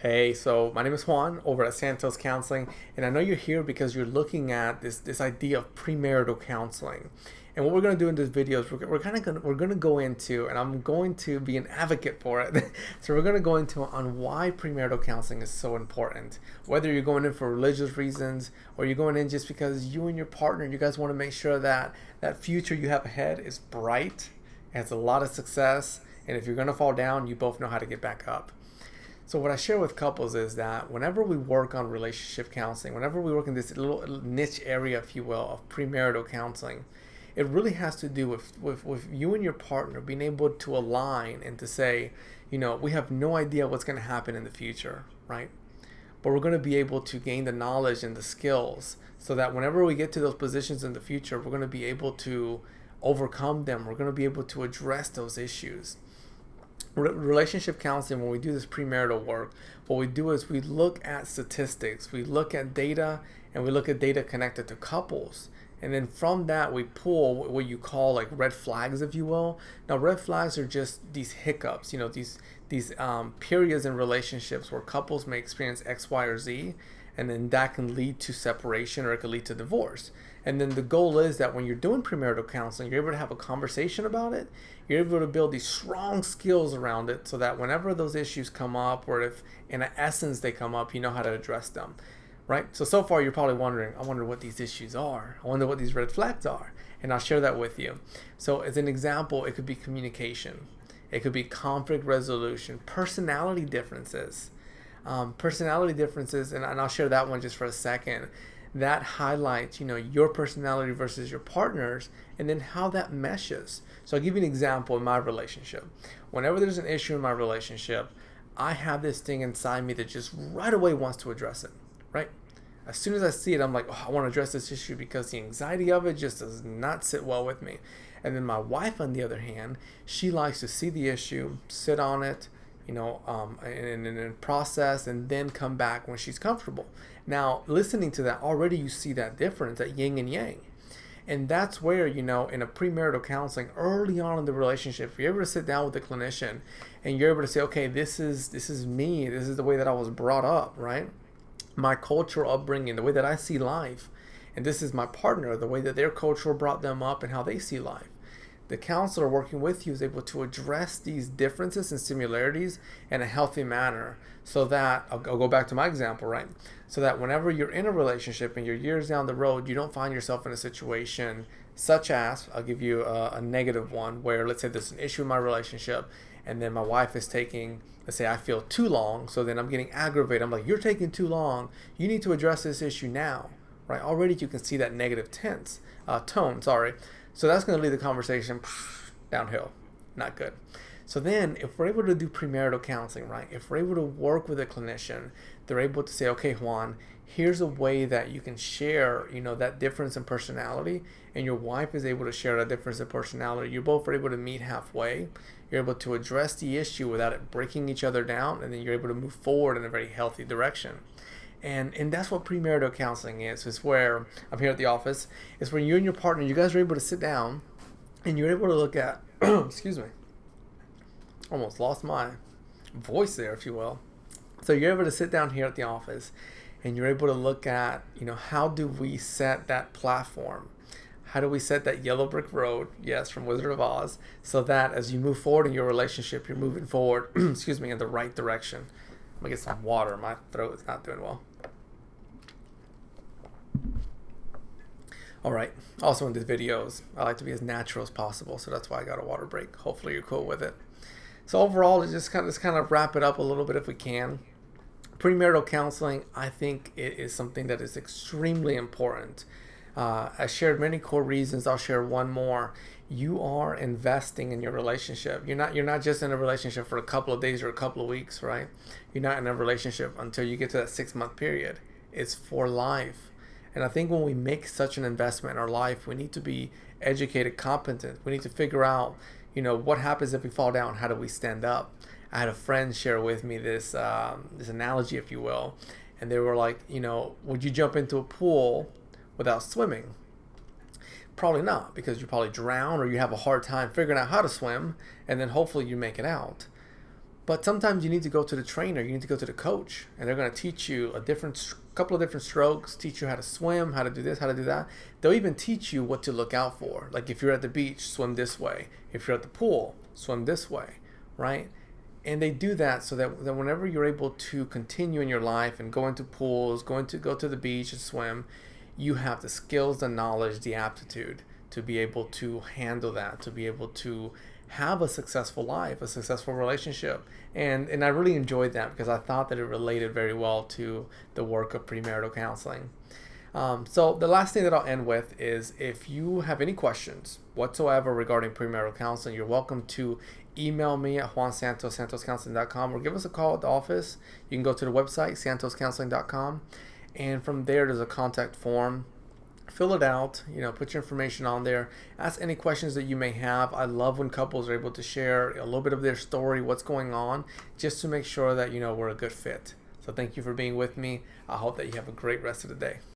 Hey, so my name is Juan over at Santos Counseling, and I know you're here because you're looking at this idea of premarital counseling. And what we're going to do in this video is we're going to go into, and I'm going to be an advocate for it. So we're going to go into on why premarital counseling is so important. Whether you're going in for religious reasons or you're going in just because you and your partner, you guys want to make sure that that future you have ahead is bright, has a lot of success, and if you're going to fall down, you both know how to get back up. So what I share with couples is that whenever we work on relationship counseling, whenever we work in this little niche area, if you will, of premarital counseling, it really has to do with you and your partner being able to align and to say, we have no idea what's going to happen in the future, right? But we're going to be able to gain the knowledge and the skills so that whenever we get to those positions in the future, we're going to be able to overcome them. We're going to be able to address those issues. Relationship counseling, when we do this premarital work, what we do is we look at statistics, we look at data, and we look at data connected to couples. And then from that, we pull what you call like red flags, if you will. Now, red flags are just these hiccups, these periods in relationships where couples may experience X, Y, or Z, and then that can lead to separation or it can lead to divorce. And then the goal is that when you're doing premarital counseling, you're able to have a conversation about it. You're able to build these strong skills around it so that whenever those issues come up, or if in essence they come up, you know how to address them, right? So far you're probably wondering, I wonder what these issues are. I wonder what these red flags are. And I'll share that with you. So as an example, it could be communication. It could be conflict resolution, personality differences. And I'll share that one just for a second. That highlights, your personality versus your partner's, and then how that meshes. So I'll give you an example in my relationship. Whenever there's an issue in my relationship, I have this thing inside me that just right away wants to address it, right? As soon as I see it, I'm like, oh, I want to address this issue because the anxiety of it just does not sit well with me. And then my wife, on the other hand, she likes to see the issue, sit on it, and process, and then come back when she's comfortable. Now, listening to that, already you see that difference, that yin and yang. And that's where, in a premarital counseling, early on in the relationship, you're able to sit down with the clinician and you're able to say, okay, this is me, this is the way that I was brought up, right? My cultural upbringing, the way that I see life. And this is my partner, the way that their culture brought them up and how they see life. The counselor working with you is able to address these differences and similarities in a healthy manner so that, I'll go back to my example, right? So that whenever you're in a relationship and you're years down the road, you don't find yourself in a situation such as, I'll give you a negative one, where let's say there's an issue in my relationship and then my wife is taking, let's say I feel too long, so then I'm getting aggravated. I'm like, you're taking too long. You need to address this issue now, right? Already you can see that negative tone. So that's going to lead the conversation downhill. Not good. So then if we're able to do premarital counseling, right? If we're able to work with a clinician, they're able to say, okay, Juan, here's a way that you can share, that difference in personality, and your wife is able to share that difference in personality. You both are able to meet halfway. You're able to address the issue without it breaking each other down, and then you're able to move forward in a very healthy direction. And that's what premarital counseling is. It's where I'm here at the office. It's when you and your partner, you guys are able to sit down and you're able to look at, excuse me, almost lost my voice there, if you will. So you're able to sit down here at the office and you're able to look at, how do we set that platform? How do we set that yellow brick road, yes, from Wizard of Oz, so that as you move forward in your relationship, you're moving forward, excuse me, in the right direction. I'm going to get some water. My throat is not doing well. All right. Also in these videos, I like to be as natural as possible, so that's why I got a water break. Hopefully you're cool with it. So overall, let's kind of wrap it up a little bit if we can. Premarital counseling, I think it is something that is extremely important. I shared many core reasons. I'll share one more. You are investing in your relationship. You're not just in a relationship for a couple of days or a couple of weeks, right? You're not in a relationship until you get to that 6-month period. It's for life. And I think when we make such an investment in our life, we need to be educated, competent. We need to figure out, what happens if we fall down? How do we stand up? I had a friend share with me this analogy, if you will, and they were like, would you jump into a pool without swimming? Probably not, because you probably drown or you have a hard time figuring out how to swim, and then hopefully you make it out. But sometimes you need to go to the trainer, you need to go to the coach, and they're going to teach you a couple of different strokes, teach you how to swim, how to do this, how to do that. They'll even teach you what to look out for. Like if you're at the beach, swim this way. If you're at the pool, swim this way, right? And they do that so that whenever you're able to continue in your life and go into pools, go to the beach and swim, you have the skills, the knowledge, the aptitude to be able to handle that, to be able to have a successful life, a successful relationship. And I really enjoyed that because I thought that it related very well to the work of premarital counseling. So the last thing that I'll end with is if you have any questions whatsoever regarding premarital counseling, you're welcome to email me at juansantos@santoscounseling.com, or give us a call at the office. You can go to the website, santoscounseling.com, and from there there's a contact form. Fill it out, put your information on there. Ask any questions that you may have. I love when couples are able to share a little bit of their story, what's going on, just to make sure that we're a good fit. So thank you for being with me. I hope that you have a great rest of the day.